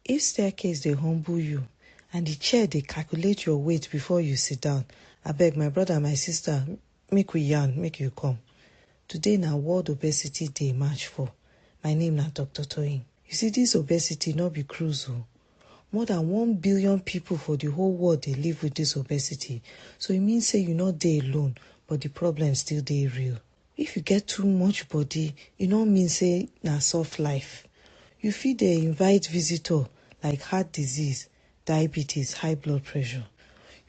If staircase dey humble you and the chair dey calculate your weight before you sit down, abeg my brother, my sister, make we yarn, make you come. Today na World Obesity Day, March 4. My name na Dr. Toyin. You see, this obesity no be cruise o. More than 1 billion people for the whole world dey live with this obesity. So e mean say you no dey alone, but the problem still dey real. If you get too much body, e no mean say na soft life. You fit dey invite visitor like heart disease, diabetes, high blood pressure.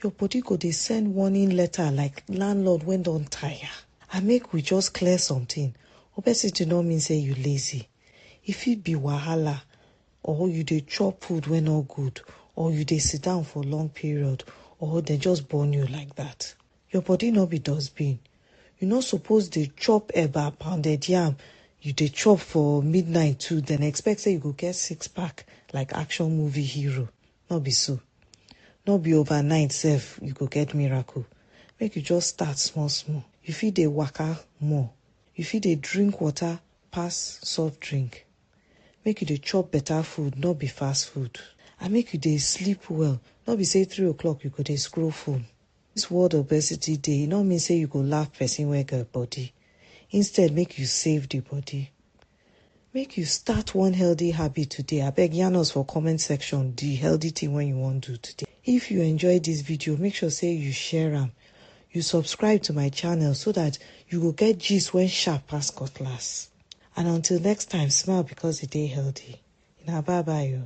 Your body go dey send warning letter like landlord wey don tire. And make we just clear something. Obesity no mean say you lazy. E fit be wahala, or you dey chop food wey no good, or you dey sit down for long period, or dem just born you like that. Your body no be dustbin. You no suppose dey chop eba, pounded yam, you dey chop for midnight too, then expect say you go get 6-pack like action movie hero. No be so. No be overnight sef you go get miracle. Make you just start small small. You fit dey waka more. You fit dey drink water pass soft drink. Make you dey chop better food, no be fast food. And make you dey sleep well. No be say 3 o'clock you go dey scroll phone. This World Obesity Day, e no mean say you go laugh person wey get body. Instead, make you save the body. Make you start one healthy habit today. Abeg yarn us for comment section the healthy thing wey you wan do today. If you enjoy this video, make sure say you share am. You subscribe to my channel so that you go get gist when sharp pass cutlass. And until next time, smile because e dey healthy. Bye bye.